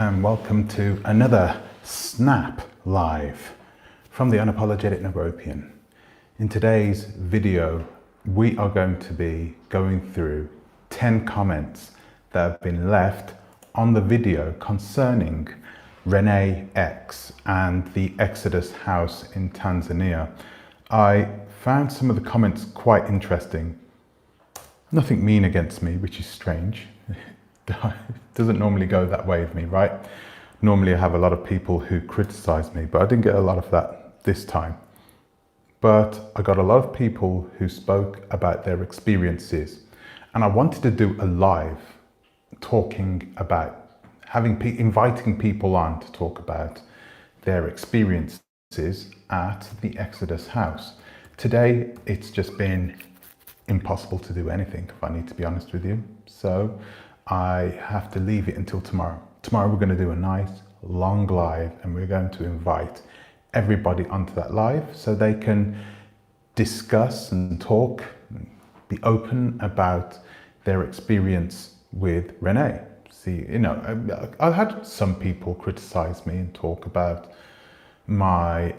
And welcome to another Snap Live from the Unapologetic In today's video, we are going to be going through 10 comments that have been left on the video concerning Renee X and the Xodus house in Tanzania. I found some of the comments quite interesting. Nothing mean against me, which is strange. It doesn't normally go that way with me, right? Normally I have a lot of people who criticize me, but I didn't get a lot of that this time. But I got a lot of people who spoke about their experiences, and I wanted to do a live talking about inviting people on to talk about their experiences at the Xodus house. Today it's just been impossible to do anything, if I need to be honest with you. So I have to leave it until tomorrow. Tomorrow we're going to do a nice long live, and we're going to invite everybody onto that live so they can discuss and talk, be open about their experience with Renee. See, I've had some people criticize me and talk about my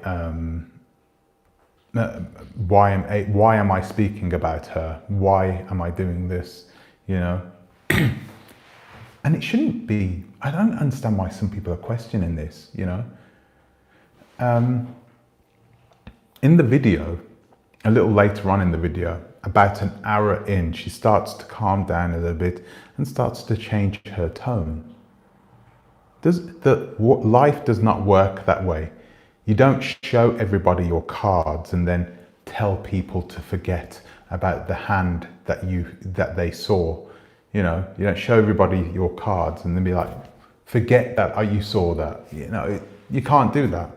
why am I speaking about her? Why am I doing this? And it shouldn't be. I don't understand why some people are questioning this, In the video, a little later on in the video, about an hour in, she starts to calm down a little bit and starts to change her tone. Life does not work that way. You don't show everybody your cards and then tell people to forget about the hand that they saw. You don't show everybody your cards and then be like, forget that you saw that. You can't do that.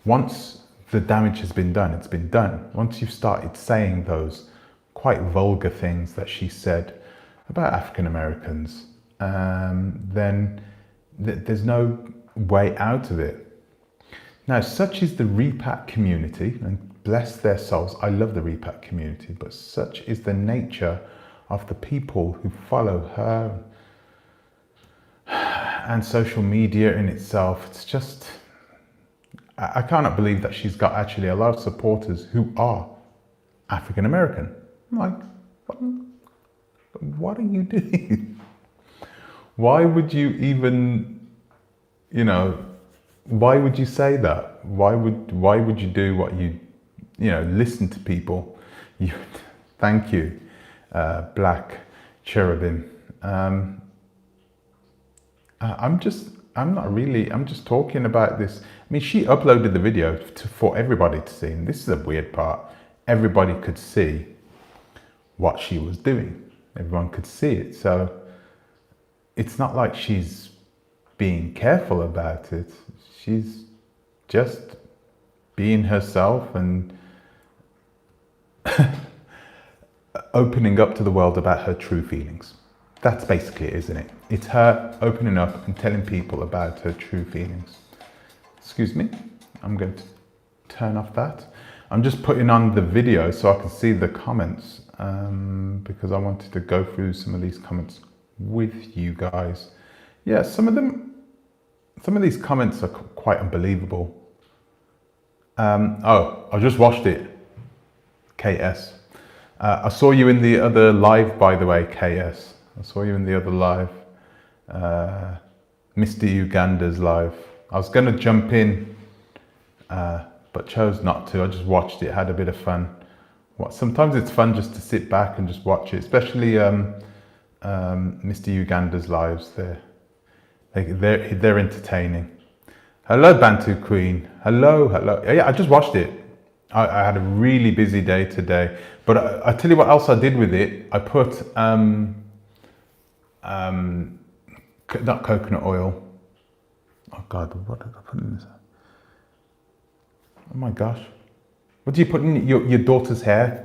Once the damage has been done, it's been done. Once you've started saying those quite vulgar things that she said about African Americans, then there's no way out of it. Now, such is the repat community, and bless their souls, I love the repat community, but such is the nature of the people who follow her and social media in itself. It's just, I cannot believe that she's got actually a lot of supporters who are African American. I'm like, what are you doing? Why would you even, why would you say that? Why would you do what listen to people? Thank you. Black cherubim. I'm just talking about this. I mean, she uploaded the video for everybody to see, and this is a weird part. Everybody could see what she was doing. Everyone could see it. So it's not like she's being careful about it. She's just being herself and opening up to the world about her true feelings. That's basically it, isn't it? It's her opening up and telling people about her true feelings. Excuse me, I'm going to turn off that. I'm just putting on the video so I can see the comments, because I wanted to go through some of these comments with you guys. Yeah, some of these comments are quite unbelievable. I just watched it. KS. I saw you in the other live, by the way, KS. I saw you in the other live. Mr. Uganda's live. I was going to jump in, but chose not to. I just watched it, had a bit of fun. Sometimes it's fun just to sit back and just watch it, especially Mr. Uganda's lives. They're entertaining. Hello, Bantu Queen. Hello. Yeah, I just watched it. I had a really busy day today, but I tell you what else I did with it. I put not coconut oil. Oh God, what did I put in this? Oh my gosh, what do you put in your daughter's hair?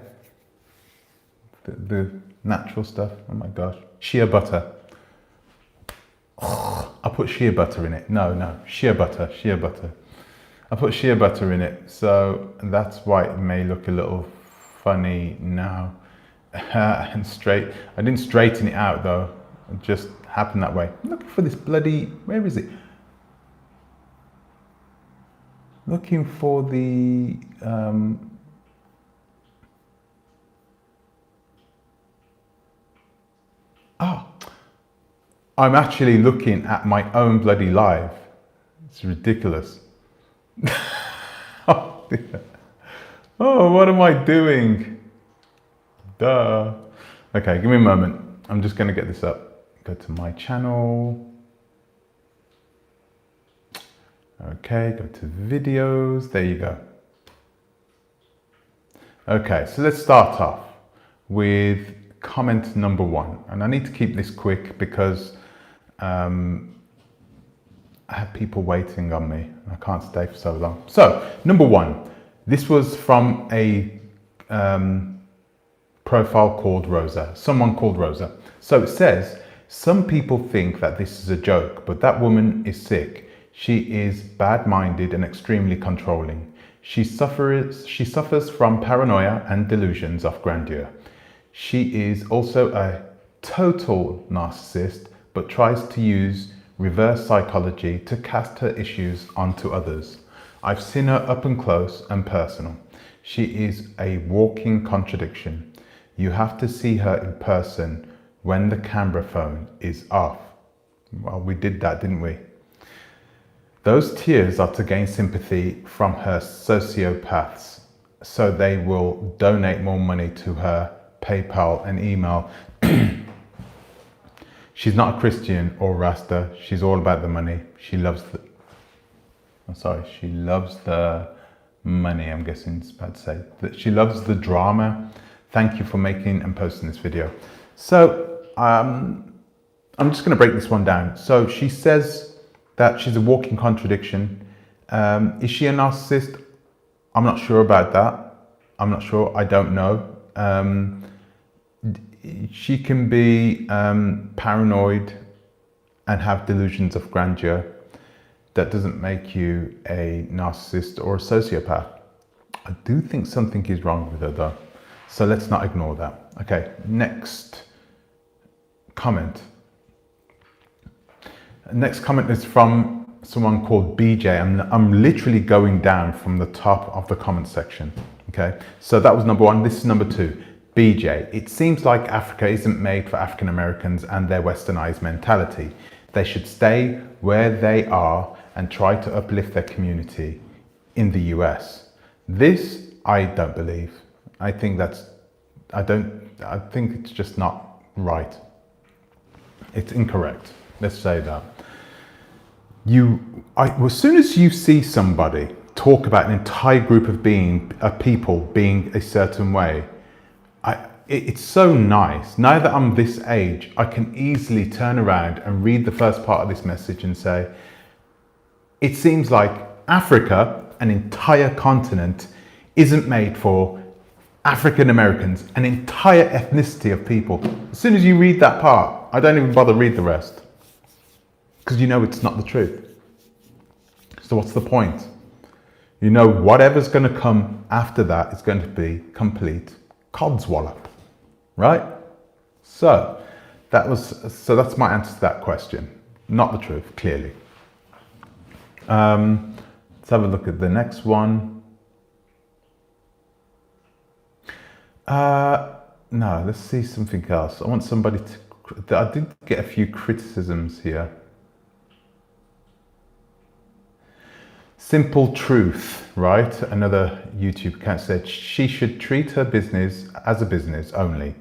The natural stuff. Oh my gosh, shea butter. I put shea butter in it. No, shea butter. I put shea butter in it, so that's why it may look a little funny now and straight. I didn't straighten it out though. I just happen that way. I'm looking for this bloody, where is it? Looking for the, I'm actually looking at my own bloody live. It's ridiculous. Oh, dear. Oh, what am I doing? Duh. Okay, give me a moment. I'm just going to get this up. Go to my channel. Okay, go to videos. There you go. Okay, so let's start off with comment number 1. And I need to keep this quick because I have people waiting on me. I can't stay for so long. So, number 1. This was from a profile called Rosa. Someone called Rosa. So it says, some people think that this is a joke, but that woman is sick. She is bad-minded and extremely controlling. She suffers from paranoia and delusions of grandeur. She is also a total narcissist, but tries to use reverse psychology to cast her issues onto others. I've seen her up and close and personal. She is a walking contradiction. You have to see her in person when the camera phone is off. Well, we did that, didn't we? Those tears are to gain sympathy from her sociopaths, so they will donate more money to her PayPal and email. She's not a Christian or Rasta. She's all about the money. She loves the... she loves the money, I'm guessing it's about to say. That she loves the drama. Thank you for making and posting this video. So, I'm just going to break this one down. So she says that she's a walking contradiction. Is she a narcissist? I'm not sure about that. I'm not sure. I don't know. She can be paranoid and have delusions of grandeur. That doesn't make you a narcissist or a sociopath. I do think something is wrong with her though. So let's not ignore that. Okay, next comment. Next comment is from someone called BJ. I'm literally going down from the top of the comment section. Okay, so that was number 1. This is number 2. BJ, it seems like Africa isn't made for African Americans and their westernized mentality. They should stay where they are and try to uplift their community in the US. This, I don't believe. I think it's just not right. It's incorrect. Let's say that. As soon as you see somebody talk about an entire group of people being a certain way, it's so nice. Now that I'm this age, I can easily turn around and read the first part of this message and say, it seems like Africa, an entire continent, isn't made for African Americans, an entire ethnicity of people. As soon as you read that part, I don't even bother read the rest. Because you know it's not the truth. So what's the point? You know whatever's going to come after that is going to be complete codswallop. Right? So that's my answer to that question. Not the truth, clearly. Let's have a look at the next one. No, let's see something else. I want somebody to... I did get a few criticisms here. Simple Truth, right? Another YouTube account said she should treat her business as a business only.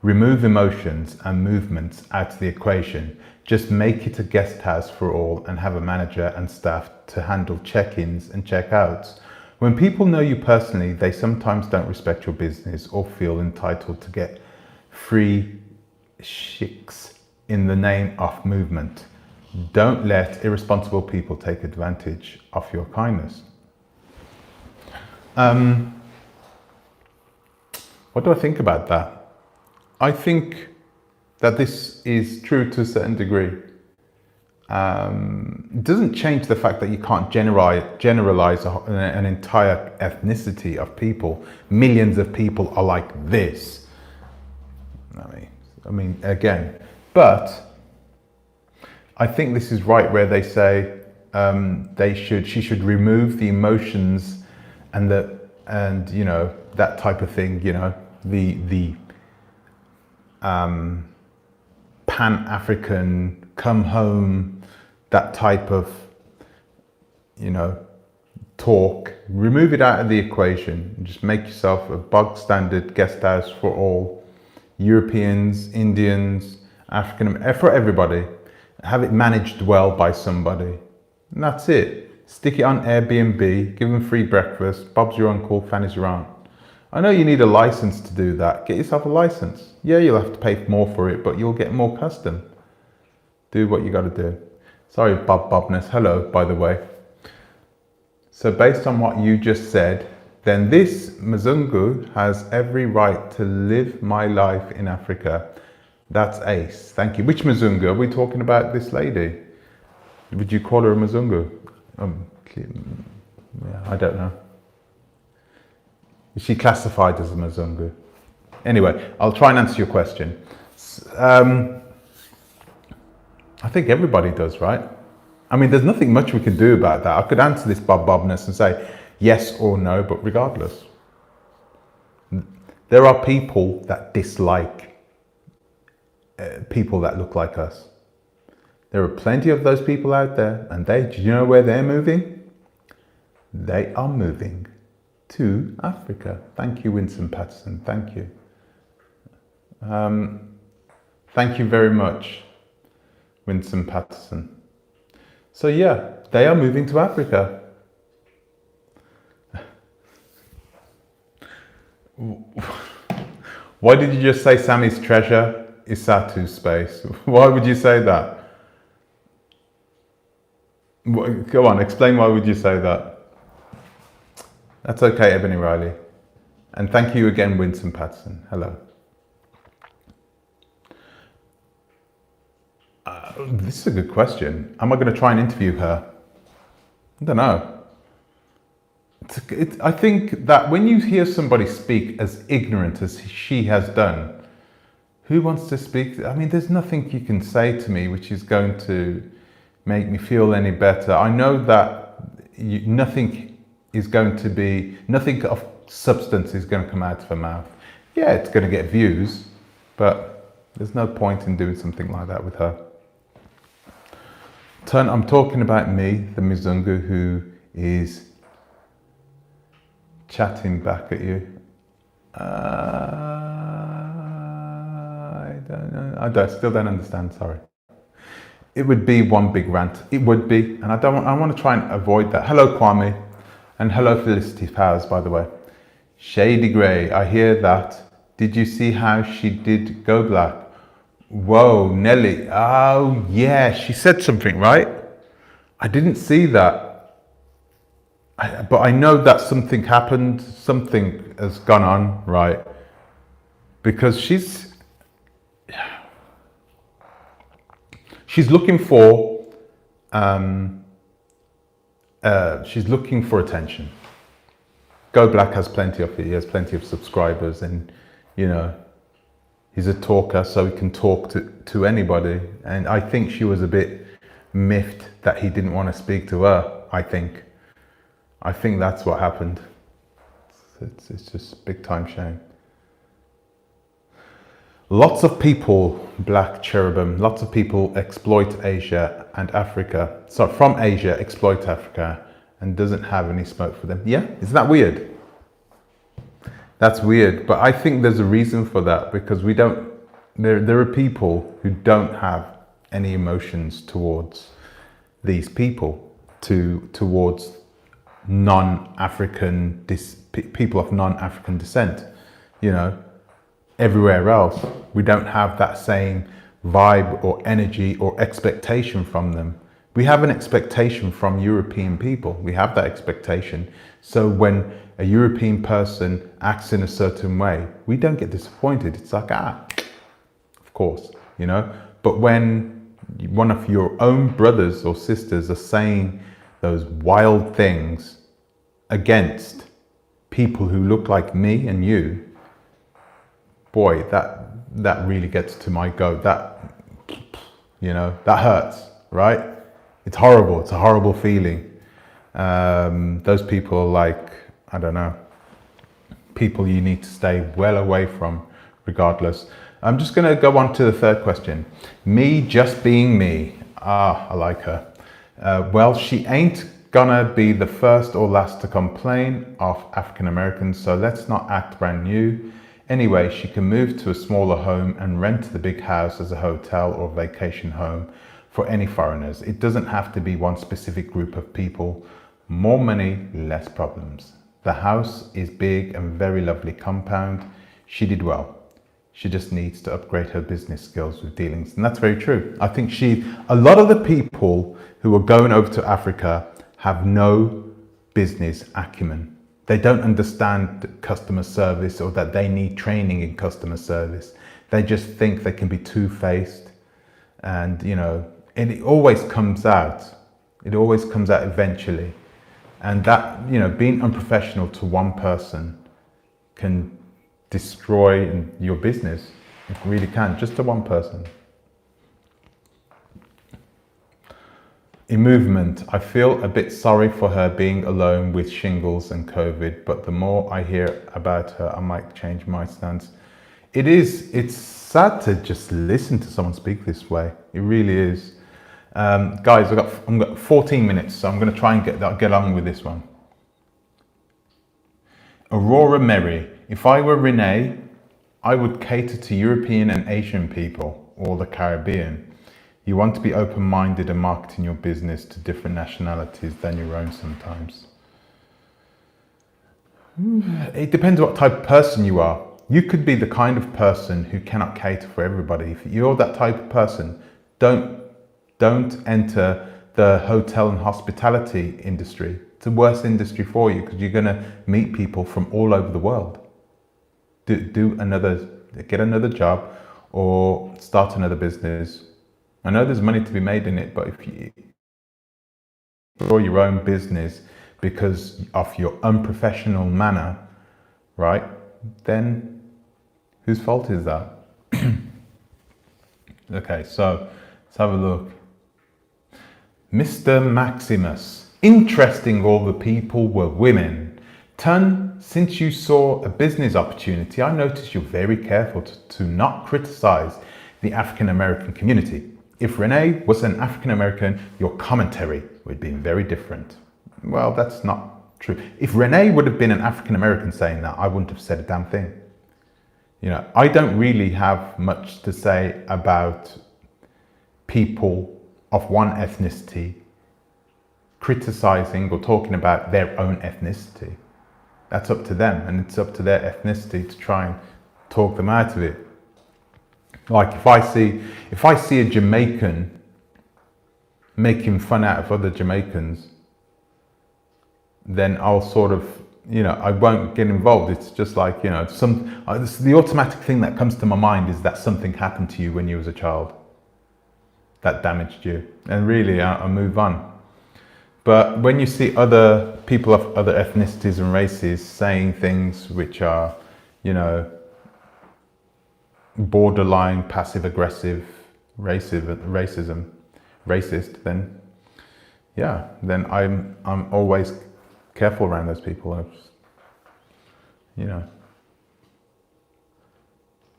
Remove emotions and movements out of the equation. Just make it a guest house for all and have a manager and staff to handle check-ins and check-outs. When people know you personally, they sometimes don't respect your business or feel entitled to get free shicks in the name of movement. Don't let irresponsible people take advantage of your kindness. What do I think about that? I think that this is true to a certain degree. It doesn't change the fact that you can't generalize an entire ethnicity of people. Millions of people are like this. I mean, again, but I think this is right where they say she should remove the emotions and you know, that type of thing, you know, the pan-African, come home, that type of, you know, talk. Remove it out of the equation and just make yourself a bog standard guest house for all Europeans, Indians, African, for everybody. Have it managed well by somebody. And that's it. Stick it on Airbnb, give them free breakfast. Bob's your uncle, Fanny's your aunt. I know you need a license to do that. Get yourself a license. Yeah, you'll have to pay more for it, but you'll get more custom. Do what you got to do. Sorry, Bobness. Hello, by the way. So based on what you just said, then this Mzungu has every right to live my life in Africa. That's ace. Thank you. Which Mzungu? Are we talking about this lady? Would you call her a Mzungu? Yeah, I don't know. Is she classified as a Mzungu? Anyway, I'll try and answer your question. I think everybody does, right? I mean, there's nothing much we can do about that. I could answer this Bobness and say yes or no, but regardless. There are people that dislike people that look like us. There are plenty of those people out there, and do you know where they're moving? They are moving to Africa. Thank you, Winston Patterson. Thank you. Thank you very much, Winston Patterson. So yeah, they are moving to Africa. Why did you just say Sammy's treasure is Satu's space? Why would you say that? Go on, explain why would you say that? That's okay, Ebony Riley. And thank you again, Winston Patterson. Hello. This is a good question. Am I going to try and interview her? I don't know. I think that when you hear somebody speak as ignorant as she has done, who wants to speak? I mean, there's nothing you can say to me which is going to make me feel any better. I know that nothing of substance is going to come out of her mouth. Yeah, it's going to get views, but there's no point in doing something like that with her. I'm talking about me, the Mzungu, who is chatting back at you. I don't know. I still don't understand, sorry. It would be one big rant. It would be, and I want to try and avoid that. Hello, Kwame, and hello, Felicity Powers, by the way. Shady Grey, I hear that. Did you see how she did go black? Whoa, Nelly. Oh, yeah, she said something, right? I didn't see that. But I know that something happened, something has gone on, right? Because she's looking for attention. Go Black has plenty of it. He has plenty of subscribers, and you know, he's a talker, so he can talk to anybody. And I think she was a bit miffed that he didn't want to speak to her. I think that's what happened. It's just a big time shame. Lots of people, Black Cherubim, lots of people exploit Asia and Africa. So from Asia, exploit Africa, and doesn't have any smoke for them. Yeah, isn't that weird? That's weird, but I think there's a reason for that, because there are people who don't have any emotions towards these people, towards non-African, people of non-African descent, you know. Everywhere else, we don't have that same vibe or energy or expectation from them. We have an expectation from European people. We have that expectation. So when a European person acts in a certain way, we don't get disappointed. It's like, of course, you know. But when one of your own brothers or sisters are saying those wild things against people who look like me and you, boy, that really gets to my goat. That, you know, that hurts. right? It's horrible. It's a horrible feeling. Those people are like, I don't know, people you need to stay well away from regardless. I'm just going to go on to the third question. Me just being me. I like her. Well, she ain't gonna be the first or last to complain of African Americans, so let's not act brand new. Anyway, she can move to a smaller home and rent the big house as a hotel or vacation home for any foreigners. It doesn't have to be one specific group of people. More money, less problems. The house is big and very lovely compound. She did well. She just needs to upgrade her business skills with dealings. And that's very true. I think a lot of the people who are going over to Africa have no business acumen. They don't understand customer service or that they need training in customer service. They just think they can be two-faced, and and it always comes out. It always comes out eventually. And that, being unprofessional to one person can destroy your business. It really can, just to one person. In movement, I feel a bit sorry for her being alone with shingles and COVID, but the more I hear about her, I might change my stance. It's sad to just listen to someone speak this way. It really is. Guys, I've got 14 minutes, so I'm going to try and get on with this one. Aurora Mary. If I were Renee, I would cater to European and Asian people, or the Caribbean. You want to be open-minded and marketing your business to different nationalities than your own sometimes. It depends what type of person you are. You could be the kind of person who cannot cater for everybody. If you're that type of person, don't enter the hotel and hospitality industry. It's the worst industry for you because you're going to meet people from all over the world. Get another job or start another business. I know there's money to be made in it, but if you grow your own business because of your unprofessional manner, right, then whose fault is that? Okay, so let's have a look. Mr. Maximus. Interesting all the people were women. Ton, since you saw a business opportunity, I noticed you're very careful to not criticize the African American community. If Renee was an African American, your commentary would be very different. Well, that's not true. If Renee would have been an African American saying that, I wouldn't have said a damn thing. I don't really have much to say about people of one ethnicity criticizing or talking about their own ethnicity. That's up to them, and it's up to their ethnicity to try and talk them out of it. Like if I see a Jamaican making fun out of other Jamaicans, then I'll sort of, I won't get involved. It's just like, the automatic thing that comes to my mind is that something happened to you when you was a child that damaged you, and really I move on. But when you see other people of other ethnicities and races saying things which are, borderline passive-aggressive racist, then I'm always careful around those people.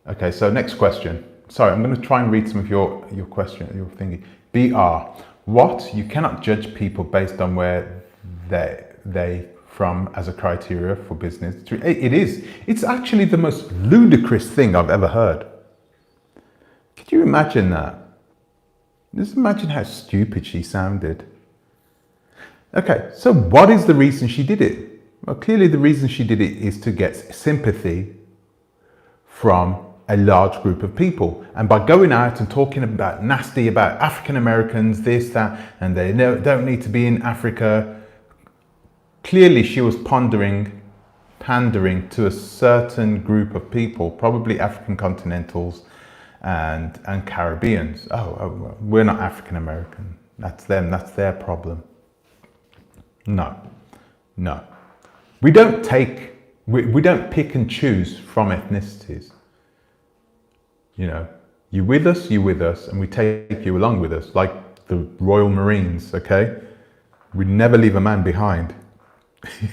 Okay, so next question. Sorry, I'm going to try and read some of your question, your thingy. BR. What? You cannot judge people based on where they from as a criteria for business. It is. It's actually the most ludicrous thing I've ever heard. Could you imagine that? Just imagine how stupid she sounded. Okay, so what is the reason she did it? Well, clearly the reason she did it is to get sympathy from a large group of people. And by going out and talking nasty about African Americans, this, that, and they don't need to be in Africa, clearly she was pandering to a certain group of people, probably African continentals and Caribbeans. Oh, we're not African American. That's them. That's their problem. No. We don't pick and choose from ethnicities. You with us, and we take you along with us. Like the Royal Marines, okay? We never leave a man behind.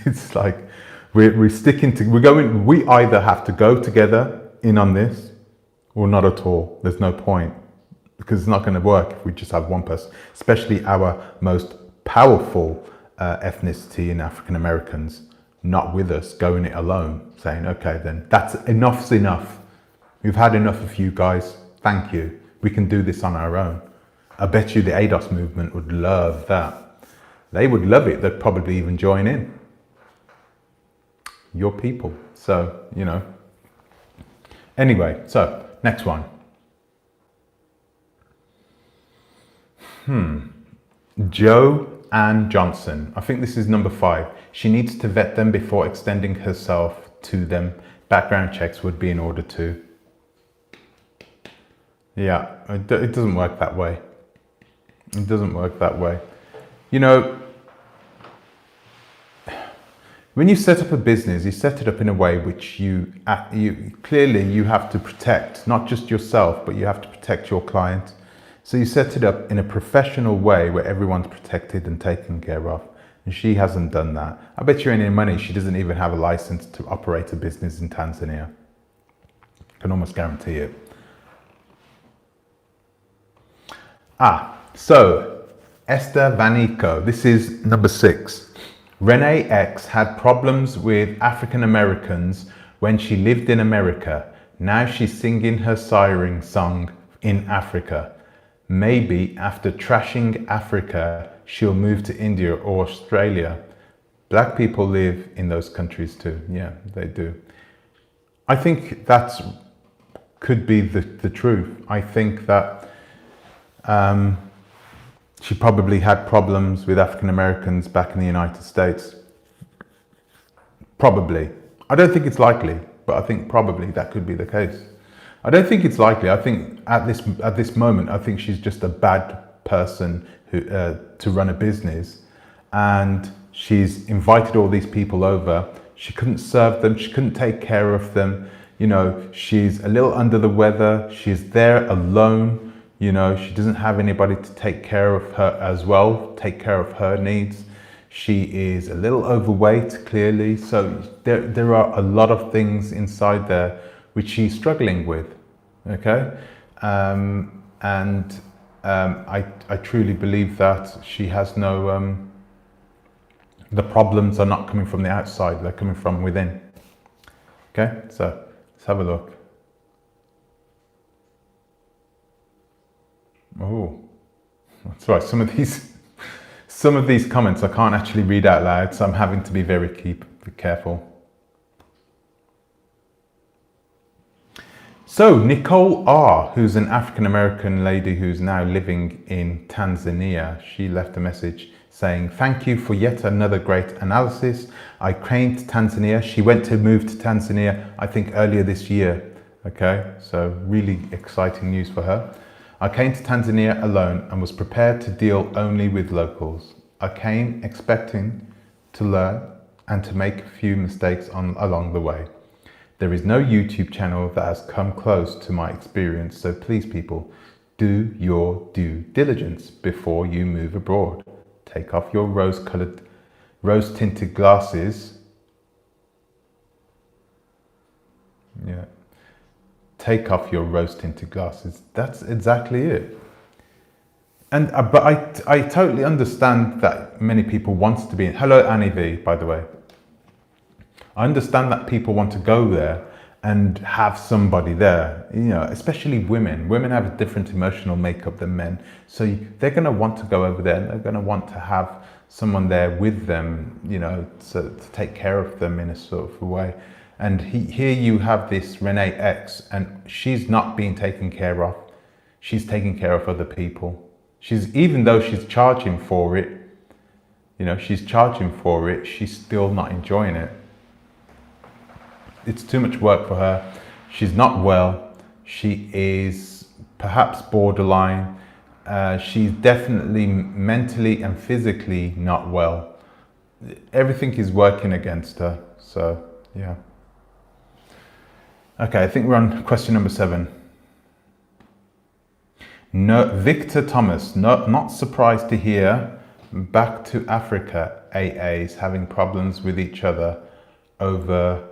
It's like we're sticking to, we either have to go together in on this or not at all. There's no point, because it's not going to work if we just have one person, especially our most powerful ethnicity in African Americans, not with us, going it alone, saying, okay, then that's enough's enough. We've had enough of you guys. Thank you. We can do this on our own. I bet you the ADOS movement would love that. They would love it. They'd probably even join in. Your people. So, you know. Anyway, so next one. Joe Ann Johnson. I think this is number 5. She needs to vet them before extending herself to them. Background checks would be in order to. Yeah, it doesn't work that way. It doesn't work that way. You know, when you set up a business, you set it up in a way which you clearly you have to protect, not just yourself, but you have to protect your client. So you set it up in a professional way where everyone's protected and taken care of. And she hasn't done that. I bet you any money she doesn't even have a license to operate a business in Tanzania. I can almost guarantee it. So Esther Vanico, this is number 6. Renee X had problems with African Americans when she lived in America. Now she's singing her siren song in Africa. Maybe after trashing Africa, she'll move to India or Australia. Black people live in those countries too. Yeah, they do. I think that could be the truth. I think that she probably had problems with African Americans back in the United States. Probably. I don't think it's likely, but I think probably that could be the case. I don't think it's likely. I think at this moment, I think she's just a bad person who to run a business, and she's invited all these people over. She couldn't serve them. She couldn't take care of them. You know, she's a little under the weather. She's there alone. You know, she doesn't have anybody to take care of her as well, take care of her needs. She is a little overweight, clearly. So there are a lot of things inside there which she's struggling with, okay? I truly believe that she has no, the problems are not coming from the outside, they're coming from within. Okay, so let's have a look. Oh, that's right. Some of these comments I can't actually read out loud, so I'm having to be very careful. So Nicole R, who's an African-American lady who's now living in Tanzania, she left a message saying, "Thank you for yet another great analysis. I came to Tanzania." She went to move to Tanzania, I think earlier this year. Okay, so really exciting news for her. "I came to Tanzania alone and was prepared to deal only with locals. I came expecting to learn and to make a few mistakes along the way. There is no YouTube channel that has come close to my experience, so please people, do your due diligence before you move abroad. Take off your rose-tinted glasses." Yeah. Take off your rose-tinted glasses. That's exactly it. And but I totally understand that many people want to be in. Hello, Annie V, by the way. I understand that people want to go there and have somebody there. You know, especially women. Women have a different emotional makeup than men, so they're going to want to go over there, and they're going to want to have someone there with them. You know, to take care of them in a sort of a way. And here you have this Renee X, and she's not being taken care of. She's taking care of other people. Even though she's charging for it, you know, she's still not enjoying it. It's too much work for her. She's not well. She is perhaps borderline. She's definitely mentally and physically not well. Everything is working against her. So, yeah. Okay, I think we're on question number 7. No, Victor Thomas, not surprised to hear back to Africa AAs having problems with each other over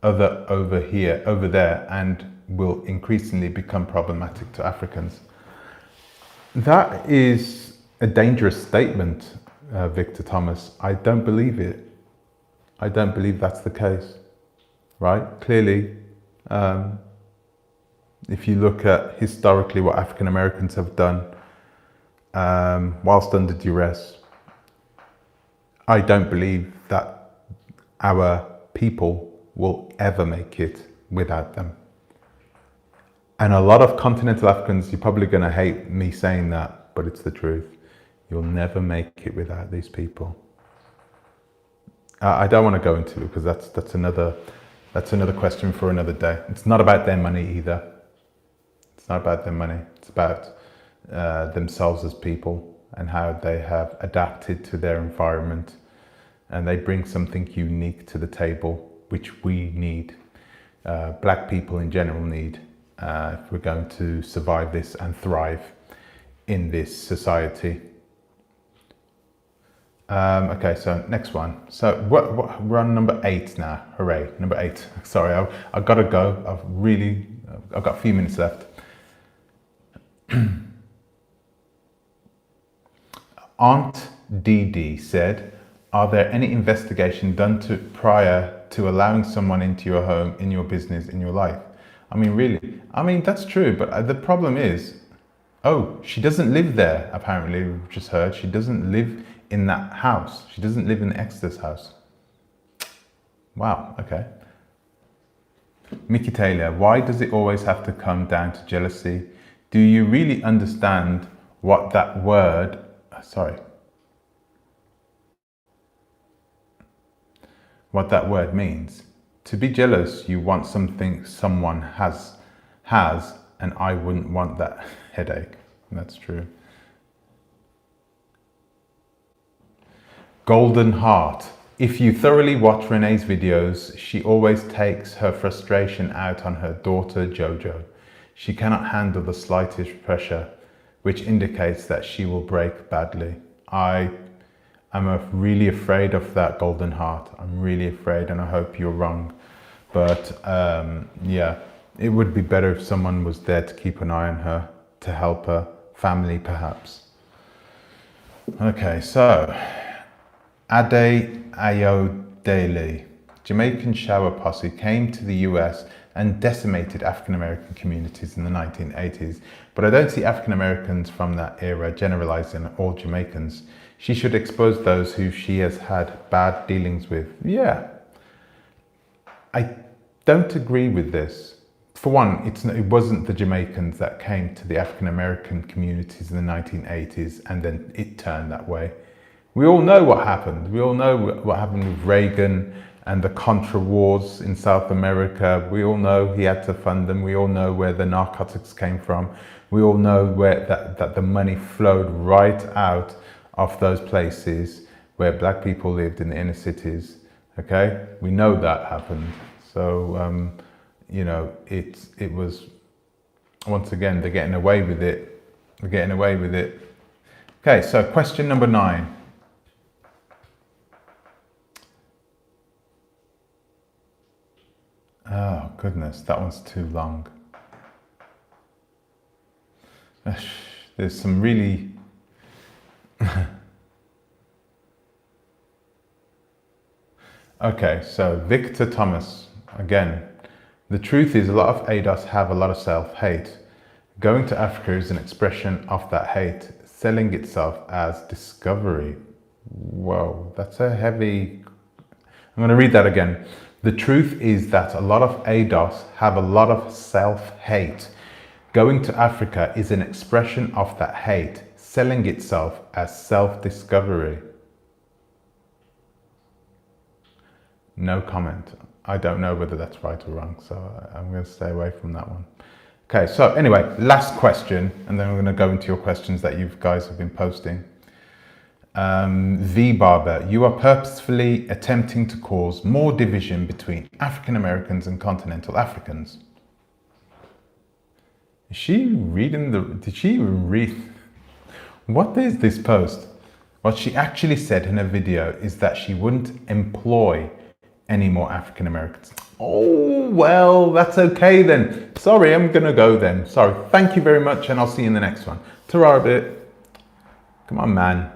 there, and will increasingly become problematic to Africans. That is a dangerous statement, Victor Thomas. I don't believe it. I don't believe that's the case, right? Clearly, if you look at historically what African Americans have done whilst under duress, I don't believe that our people will ever make it without them. And a lot of continental Africans, you're probably going to hate me saying that, but it's the truth. You'll never make it without these people. I don't want to go into it because that's another question for another day. It's not about their money either. It's not about their money. It's about themselves as people and how they have adapted to their environment, and they bring something unique to the table, which we need. Black people in general need, if we're going to survive this and thrive in this society. Okay, so next one. So we're on number 8 now. Hooray, number 8. Sorry, I've got to go. I've got a few minutes left. Aunt Dee Dee said, are there any investigation done prior to allowing someone into your home, in your business, in your life? I mean, really? I mean, that's true, but the problem is, oh, she doesn't live there, apparently, we've just heard. She doesn't live in that house. She doesn't live in the Xodus house. Wow, okay. Mickey Taylor, why does it always have to come down to jealousy? Do you really understand what that word, what that word means? To be jealous, you want something someone has, and I wouldn't want that headache. That's true. Golden Heart. If you thoroughly watch Renee's videos, she always takes her frustration out on her daughter Jojo. She cannot handle the slightest pressure, which indicates that she will break badly. I am really afraid of that, Golden Heart. I'm really afraid, and I hope you're wrong. But yeah, it would be better if someone was there to keep an eye on her, to help her, family perhaps. Okay, so Ade Ayodele, Jamaican shower posse came to the US and decimated African American communities in the 1980s. But I don't see African Americans from that era generalizing all Jamaicans. She should expose those who she has had bad dealings with. Yeah, I don't agree with this. For one, it wasn't the Jamaicans that came to the African American communities in the 1980s and then it turned that way. We all know what happened. We all know what happened with Reagan and the Contra wars in South America. We all know he had to fund them. We all know where the narcotics came from. We all know where that the money flowed right out of those places where black people lived in the inner cities. Okay, we know that happened. So you know, it was, once again, they're getting away with it. They're getting away with it. Okay, so question number 9. Oh goodness, that one's too long. There's some really okay, so Victor Thomas again. The truth is, a lot of ADOS have a lot of self-hate. Going to Africa is an expression of that hate, selling itself as discovery. Whoa, that's a heavy. I'm going to read that again. The truth is that a lot of ADOS have a lot of self-hate. Going to Africa is an expression of that hate, selling itself as self-discovery. No comment. I don't know whether that's right or wrong, so I'm going to stay away from that one. Okay, so anyway, last question, and then we're going to go into your questions that you guys have been posting. V Barber, you are purposefully attempting to cause more division between African Americans and continental Africans. Is she reading did she even read? What is this post? What she actually said in her video is that she wouldn't employ any more African Americans. Oh, well, that's okay then. Sorry, I'm gonna go then. Sorry, thank you very much, and I'll see you in the next one. Ta-ra a bit. Come on, man.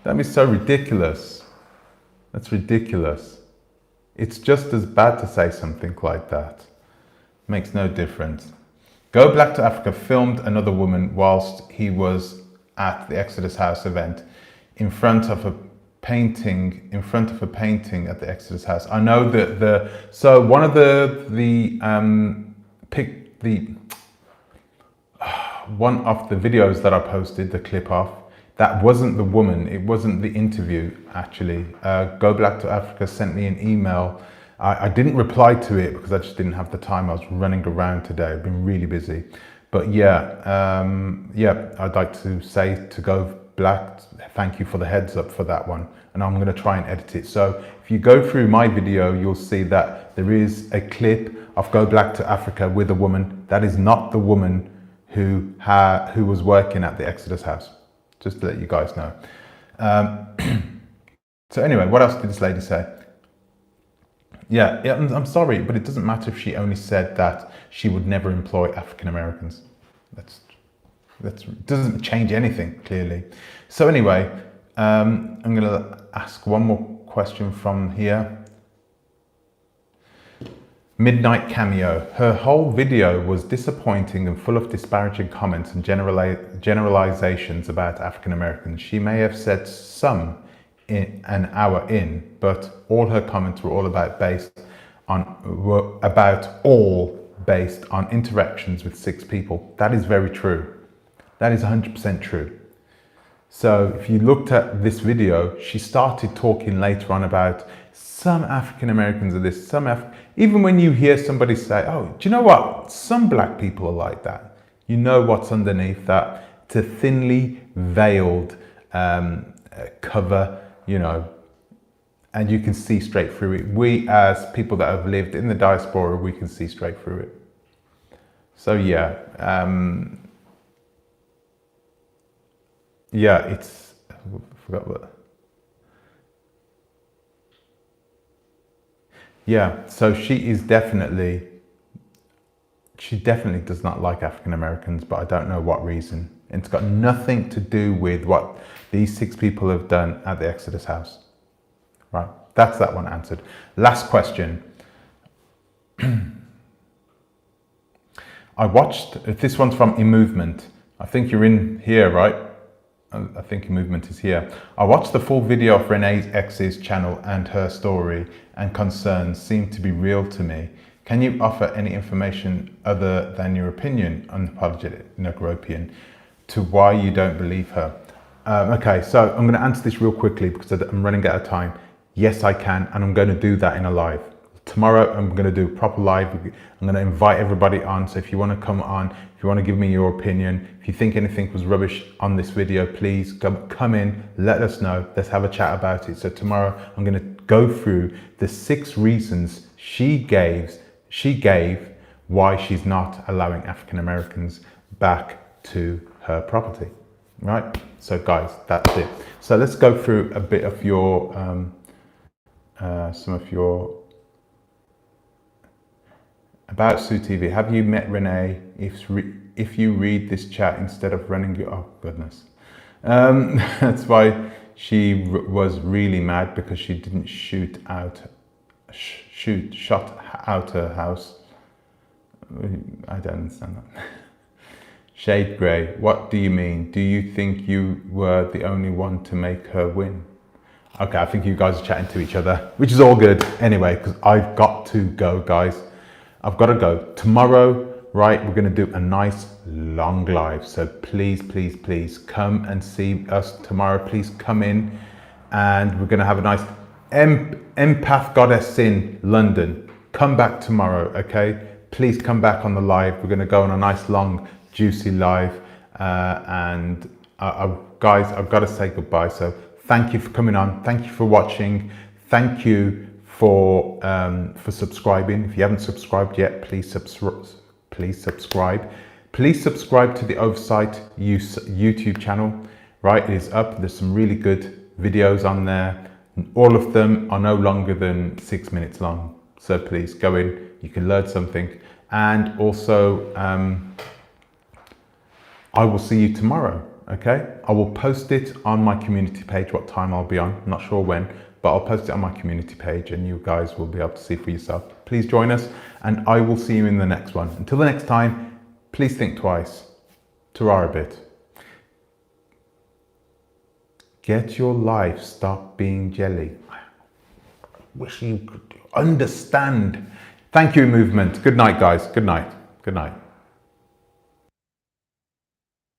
That'd be so ridiculous. That's ridiculous. It's just as bad to say something like that. Makes no difference. Go Black to Africa filmed another woman whilst he was at the Exodus House event in front of a painting at the Exodus House. I know that so one of one of the videos that I posted the clip of, that wasn't the woman, it wasn't the interview actually. Go Black to Africa sent me an email. I didn't reply to it because I just didn't have the time. I was running around today. I've been really busy. But yeah, I'd like to say to Go Black, thank you for the heads up for that one. And I'm going to try and edit it. So if you go through my video, you'll see that there is a clip of Go Black to Africa with a woman. That is not the woman who was working at the Exodus House. Just to let you guys know. So anyway, what else did this lady say? Yeah, I'm sorry, but it doesn't matter if she only said that she would never employ African Americans. That doesn't change anything, clearly. So anyway, I'm going to ask one more question from here. Midnight Cameo. Her whole video was disappointing and full of disparaging comments and generalizations about African Americans. She may have said some in an hour in, but all her comments were based on interactions with 6 people. That is very true. That is 100% true. So if you looked at this video, she started talking later on about some African Americans are this, even when you hear somebody say, oh, do you know what? Some black people are like that. You know what's underneath that. It's a thinly veiled cover, you know, and you can see straight through it. We as people that have lived in the diaspora, we can see straight through it. So yeah, it's, I forgot what. Yeah, so she definitely does not like African Americans, but I don't know what reason. It's got nothing to do with what these 6 people have done at the Exodus House. Right, that's that one answered. Last question. I watched, this one's from eMovement. I think you're in here, right? I think eMovement is here. I watched the full video of Renee X's channel and her story and concerns seem to be real to me. Can you offer any information other than your opinion on unapologeticnegropean to why you don't believe her? Okay, so I'm going to answer this real quickly because I'm running out of time. Yes, I can, and I'm going to do that in a live. Tomorrow, I'm going to do a proper live. I'm going to invite everybody on. So if you want to come on, if you want to give me your opinion, if you think anything was rubbish on this video, please come in, let us know. Let's have a chat about it. So tomorrow, I'm going to go through the 6 reasons she gave why she's not allowing African Americans back to her property. Right? So guys, that's it. So let's go through a bit of your, some of your, about Sue TV. Have you met Renee? If you read this chat instead of running your, oh goodness. That's why she was really mad, because she didn't shot out her house. I don't understand that. Shade Grey, what do you mean? Do you think you were the only one to make her win? Okay, I think you guys are chatting to each other, which is all good anyway, because I've got to go, guys. I've got to go. Tomorrow, right, we're going to do a nice long live. So please, please, please come and see us tomorrow. Please come in, and we're going to have a nice empath goddess in London. Come back tomorrow, okay? Please come back on the live. We're going to go on a nice long juicy live, and guys, I've got to say goodbye. So thank you for coming on. Thank you for watching. Thank you for subscribing. If you haven't subscribed yet, please subscribe. Please subscribe to the Oversight YouTube channel, right? It is up. There's some really good videos on there. All of them are no longer than 6 minutes long. So please go in, you can learn something. And also, I will see you tomorrow, okay? I will post it on my community page, what time I'll be on. I'm not sure when, but I'll post it on my community page and you guys will be able to see for yourself. Please join us and I will see you in the next one. Until the next time, please think twice. Ta-ra a bit. Get your life, stop being jelly. I wish you could understand. Thank you, movement. Good night, guys. Good night. Good night.